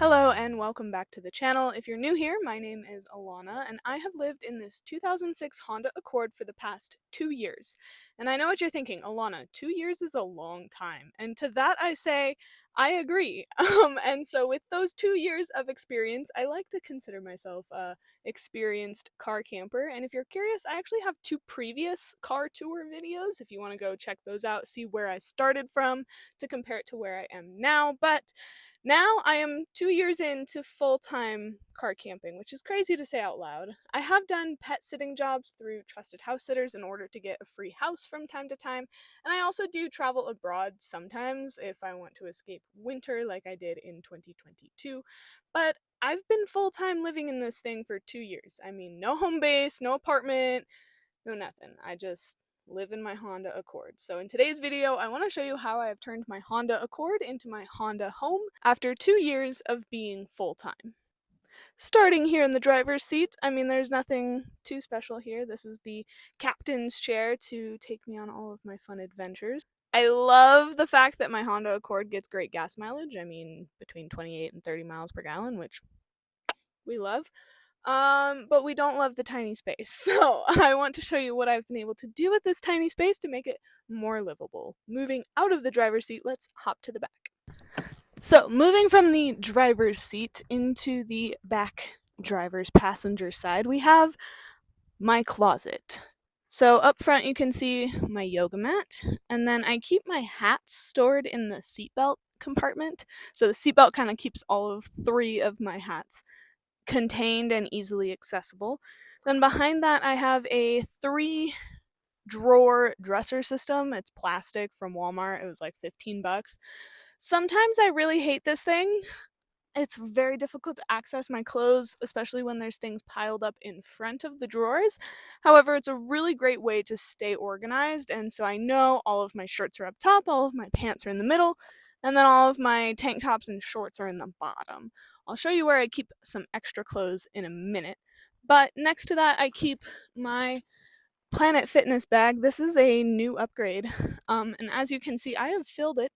Hello and welcome back to the channel. If you're new here, my name is Alana and I have lived in this 2006 Honda Accord for the past 2 years. And I know what you're thinking, Alana, 2 years is a long time. And to that I say, I agree. And so with those 2 years of experience, I like to consider myself a experienced car camper. And if you're curious, I actually have two previous car tour videos. If you want to go check those out, see where I started from to compare it to where I am now. But now I am 2 years into full time car camping, which is crazy to say out loud. I have done pet sitting jobs through trusted house sitters in order to get a free house from time to time, and I also do travel abroad sometimes if I want to escape winter, like I did in 2022. But I've been full time living in this thing for 2 years. I mean, no home base, no apartment, no nothing. I just live in my Honda Accord. So in today's video, I want to show you how I have turned my Honda Accord into my Honda home after 2 years of being full-time. Starting here in the driver's seat, I mean, there's nothing too special here. This is the captain's chair to take me on all of my fun adventures. I love the fact that my Honda Accord gets great gas mileage. I mean, between 28 and 30 miles per gallon, which we love. But we don't love the tiny space. So I want to show you what I've been able to do with this tiny space to make it more livable. Moving out of the driver's seat, let's hop to the back. So moving from the driver's seat into the back driver's passenger side, we have my closet. So up front you can see my yoga mat, and then I keep my hats stored in the seatbelt compartment. So the seatbelt kind of keeps all of three of my hats contained and easily accessible. Then behind that I have a 3 drawer dresser system. It's plastic from Walmart. It was like 15 bucks. Sometimes I really hate this thing. It's very difficult to access my clothes, especially when there's things piled up in front of the drawers. However, it's a really great way to stay organized, and so I know all of my shirts are up top, all of my pants are in the middle, and then all of my tank tops and shorts are in the bottom. I'll show you where I keep some extra clothes in a minute. But next to that, I keep my Planet Fitness bag. This is a new upgrade, and as you can see, I have filled it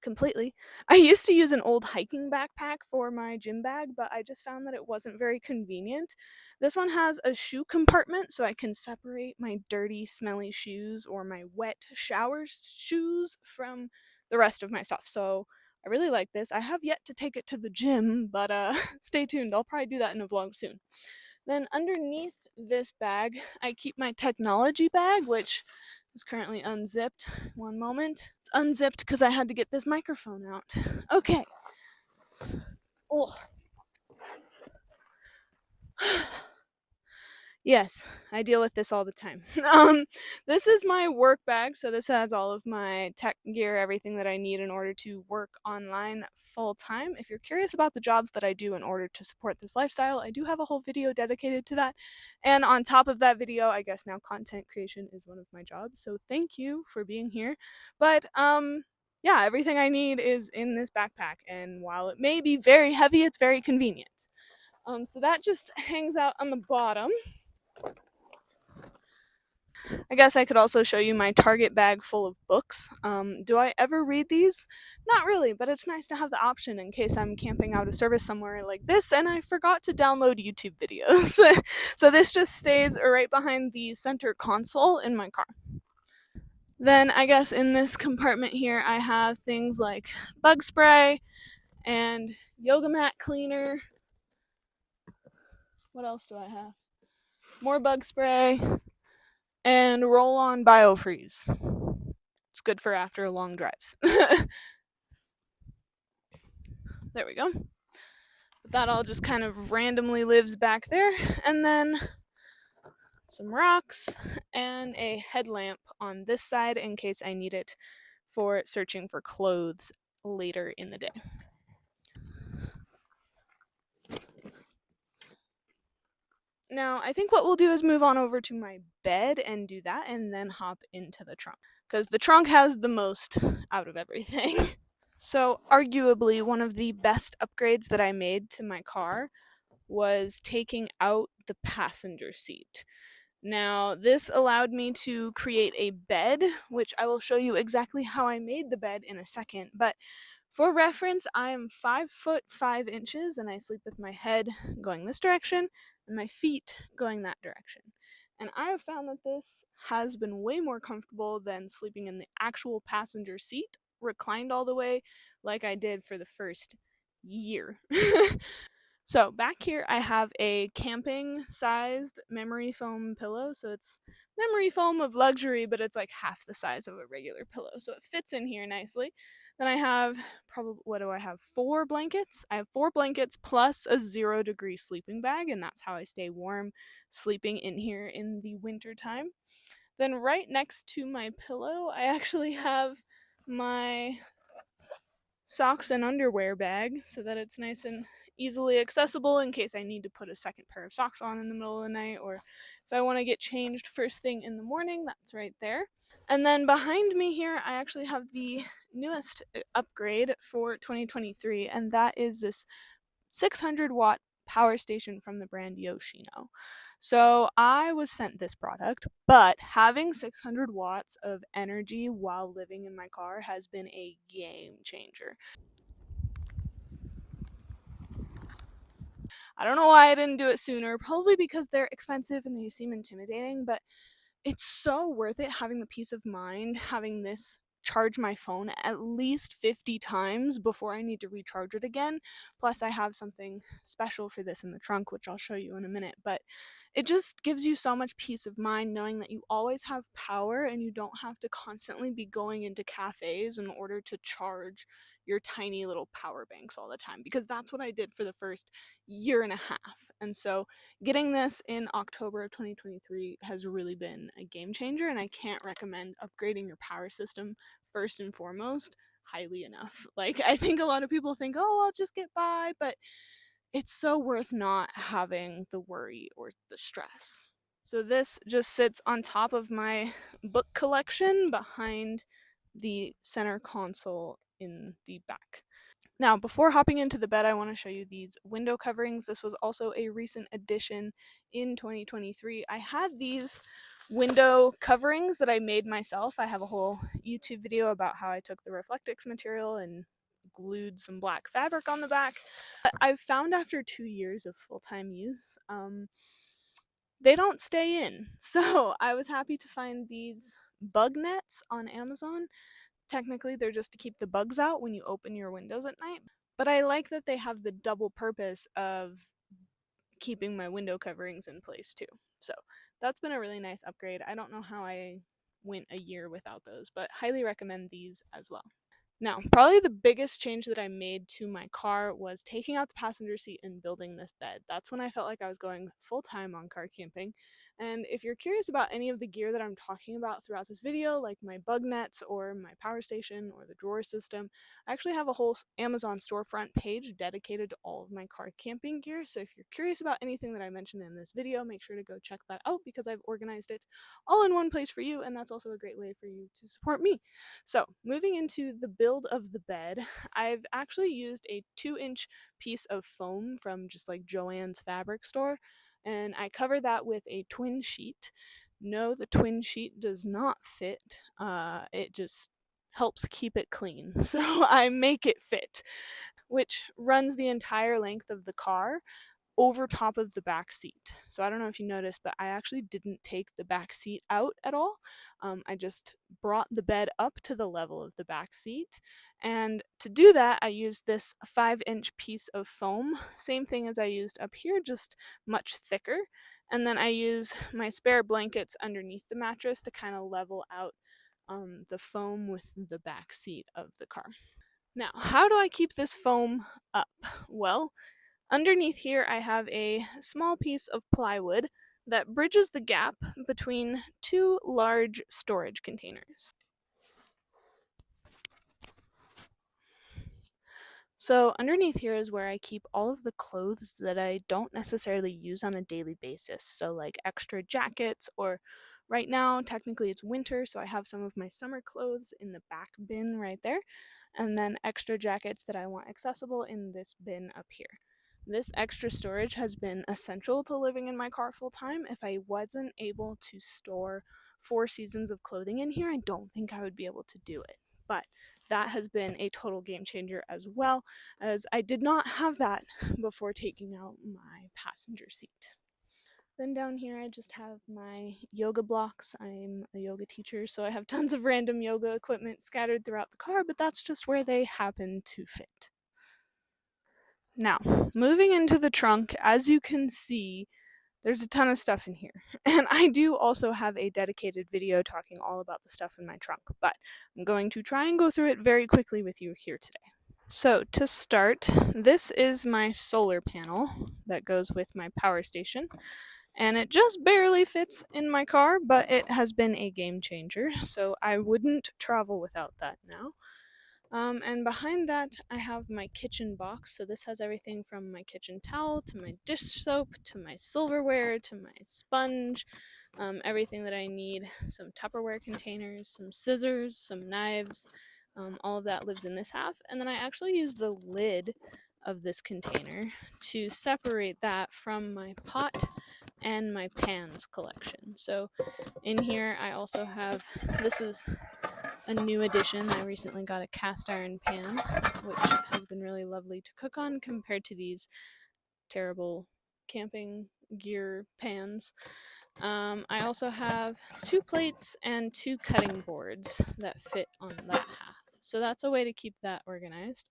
completely. I used to use an old hiking backpack for my gym bag, but I just found that it wasn't very convenient. This one has a shoe compartment so I can separate my dirty, smelly shoes or my wet shower shoes from the rest of my stuff. So I really like this. I have yet to take it to the gym, but stay tuned. I'll probably do that in a vlog soon. Then underneath this bag, I keep my technology bag, which is currently unzipped. One moment. It's unzipped because I had to get this microphone out. Okay. Oh. Yes, I deal with this all the time. This is my work bag, so this has all of my tech gear, everything that I need in order to work online full time. If you're curious about the jobs that I do in order to support this lifestyle, I do have a whole video dedicated to that. And on top of that video, I guess now content creation is one of my jobs. So thank you for being here. But yeah, everything I need is in this backpack, and while it may be very heavy, it's very convenient. So that just hangs out on the bottom. I guess I could also show you my Target bag full of books. Do I ever read these? Not really, but it's nice to have the option in case I'm camping out of service somewhere like this and I forgot to download YouTube videos. So this just stays right behind the center console in my car. Then I guess in this compartment here I have things like bug spray and yoga mat cleaner. What else do I have? More bug spray and roll-on biofreeze. It's good for after long drives. There we go. That all just kind of randomly lives back there. And then some rocks and a headlamp on this side in case I need it for searching for clothes later in the day. Now, I think what we'll do is move on over to my bed and do that and then hop into the trunk, because the trunk has the most out of everything. So, arguably, one of the best upgrades that I made to my car was taking out the passenger seat. Now, this allowed me to create a bed, which I will show you exactly how I made the bed in a second. But For reference, I am 5 foot 5 inches and I sleep with my head going this direction and my feet going that direction. And I have found that this has been way more comfortable than sleeping in the actual passenger seat, reclined all the way, like I did for the first year. So back here I have a camping sized memory foam pillow. So it's memory foam of luxury, but it's like half the size of a regular pillow. So it fits in here nicely. Then I have probably, what do I have? 4 blankets. I have 4 blankets plus a 0 degree sleeping bag, and that's how I stay warm sleeping in here in the winter time. Then right next to my pillow, I actually have my socks and underwear bag so that it's nice and easily accessible in case I need to put a second pair of socks on in the middle of the night, or if I want to get changed first thing in the morning, that's right there. And then behind me here, I actually have the newest upgrade for 2023, and that is this 600-watt power station from the brand Yoshino. So I was sent this product, but having 600 watts of energy while living in my car has been a game changer. I don't know why I didn't do it sooner, probably because they're expensive and they seem intimidating, but it's so worth it having the peace of mind, having this charge my phone at least 50 times before I need to recharge it again. Plus, I have something special for this in the trunk, which I'll show you in a minute. But it just gives you so much peace of mind knowing that you always have power and you don't have to constantly be going into cafes in order to charge your tiny little power banks all the time, because that's what I did for the first year and a half. And so getting this in October of 2023 has really been a game changer, and I can't recommend upgrading your power system first and foremost highly enough. Like, I think a lot of people think, oh, I'll just get by, but it's so worth not having the worry or the stress. So, this just sits on top of my book collection behind the center console in the back. Now, before hopping into the bed, I want to show you these window coverings. This was also a recent addition in 2023. I had these window coverings that I made myself. I have a whole YouTube video about how I took the Reflectix material and glued some black fabric on the back. But I've found after 2 years of full-time use, they don't stay in. So I was happy to find these bug nets on Amazon. Technically, they're just to keep the bugs out when you open your windows at night. But I like that they have the double purpose of keeping my window coverings in place too. So that's been a really nice upgrade. I don't know how I went a year without those, but highly recommend these as well. Now, probably the biggest change that I made to my car was taking out the passenger seat and building this bed. That's when I felt like I was going full time on car camping. And if you're curious about any of the gear that I'm talking about throughout this video, like my bug nets or my power station or the drawer system, I actually have a whole Amazon storefront page dedicated to all of my car camping gear. So if you're curious about anything that I mentioned in this video, make sure to go check that out because I've organized it all in one place for you, and that's also a great way for you to support me. So, moving into the build of the bed, I've actually used a 2-inch piece of foam from just like Joann's fabric store, and I cover that with a twin sheet. No, the twin sheet does not fit. It just helps keep it clean. So I make it fit, which runs the entire length of the car over top of the back seat. So I don't know if you noticed, but I actually didn't take the back seat out at all. I just brought the bed up to the level of the back seat. And to do that, I used this 5-inch piece of foam, same thing as I used up here, just much thicker. And then I use my spare blankets underneath the mattress to kind of level out the foam with the back seat of the car. Now, how do I keep this foam up? Well, underneath here, I have a small piece of plywood that bridges the gap between two large storage containers. So, underneath here is where I keep all of the clothes that I don't necessarily use on a daily basis. So, like extra jackets, or right now, technically it's winter, so I have some of my summer clothes in the back bin right there, and then extra jackets that I want accessible in this bin up here. This extra storage has been essential to living in my car full time. If I wasn't able to store 4 seasons of clothing in here, I don't think I would be able to do it. but that has been a total game changer as well, as I did not have that before taking out my passenger seat. Then down here I just have my yoga blocks. I'm a yoga teacher, so I have tons of random yoga equipment scattered throughout the car, but that's just where they happen to fit. Now, moving into the trunk, as you can see, there's a ton of stuff in here. And I do also have a dedicated video talking all about the stuff in my trunk, but I'm going to try and go through it very quickly with you here today. So to start, this is my solar panel that goes with my power station. And it just barely fits in my car, but it has been a game changer, so I wouldn't travel without that now. And behind that, I have my kitchen box. So this has everything from my kitchen towel to my dish soap to my silverware to my sponge, everything that I need. Some Tupperware containers, some scissors, some knives. All of that lives in this half. And then I actually use the lid of this container to separate that from my pot and my pans collection. So in here I also have, this is a new addition. I recently got a cast iron pan, which has been really lovely to cook on compared to these terrible camping gear pans. I also have 2 plates and 2 cutting boards that fit on that half. So that's a way to keep that organized.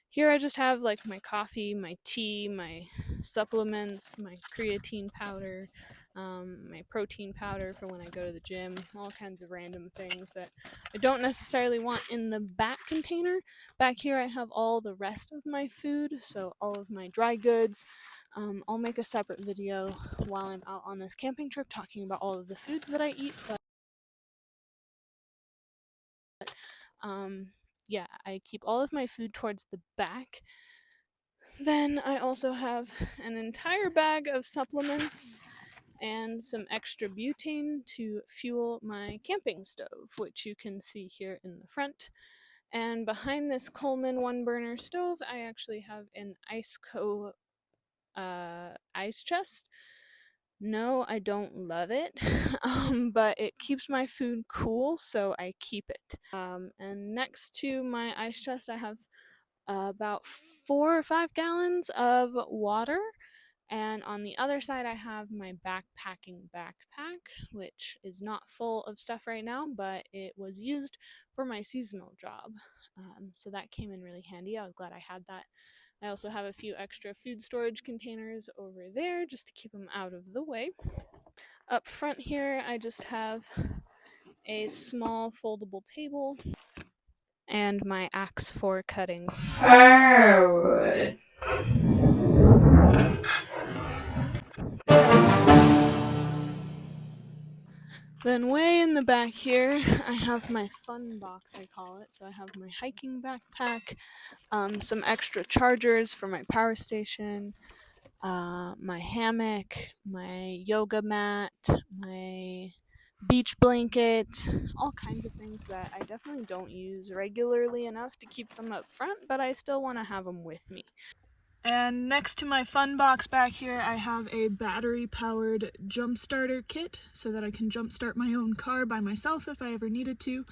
Here I just have like my coffee, my tea, my supplements, my creatine powder, my protein powder for when I go to the gym, all kinds of random things that I don't necessarily want in the back container. Back here I have all the rest of my food, so all of my dry goods. I'll make a separate video while I'm out on this camping trip talking about all of the foods that I eat, but yeah, I keep all of my food towards the back. Then I also have an entire bag of supplements and some extra butane to fuel my camping stove, which you can see here in the front. And behind this Coleman 1-burner stove, I actually have an Iceco ice chest. No, I don't love it, but it keeps my food cool, so I keep it. And next to my ice chest, I have about 4 or 5 gallons of water. And on the other side, I have my backpacking backpack, which is not full of stuff right now, but it was used for my seasonal job. So that came in really handy. I was glad I had that. I also have a few extra food storage containers over there just to keep them out of the way. Up front here, I just have a small foldable table and my axe for cutting firewood. Then way in the back here, I have my fun box, I call it. So I have my hiking backpack, some extra chargers for my power station, my hammock, my yoga mat, my beach blanket, all kinds of things that I definitely don't use regularly enough to keep them up front, but I still want to have them with me. And next to my fun box back here, I have a battery-powered jump starter kit so that I can jump start my own car by myself if I ever needed to,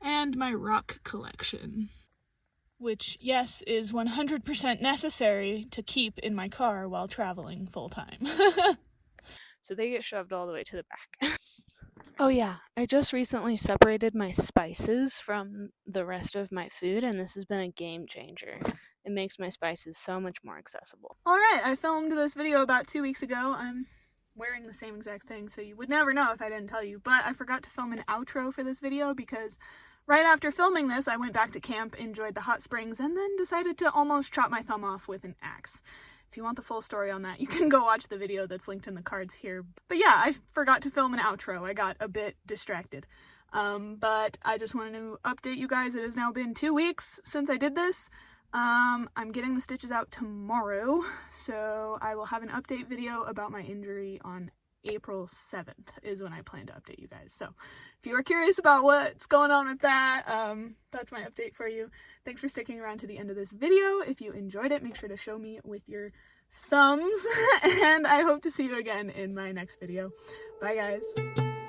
and my rock collection, which, yes, is 100% necessary to keep in my car while traveling full-time. So they get shoved all the way to the back. Oh yeah, I just recently separated my spices from the rest of my food, and this has been a game changer. It makes my spices so much more accessible. Alright, I filmed this video about 2 weeks ago. I'm wearing the same exact thing, so you would never know if I didn't tell you, but I forgot to film an outro for this video because right after filming this, I went back to camp, enjoyed the hot springs, and then decided to almost chop my thumb off with an axe. If you want the full story on that, you can go watch the video that's linked in the cards here. But yeah, I forgot to film an outro. I got a bit distracted. But I just wanted to update you guys. It has now been 2 weeks since I did this. I'm getting the stitches out tomorrow, so I will have an update video about my injury on April 7th is when I plan to update you guys. So if you are curious about what's going on with that, that's my update for you. Thanks for sticking around to the end of this video. If you enjoyed it, make sure to show me with your thumbs, and I hope to see you again in my next video. Bye guys.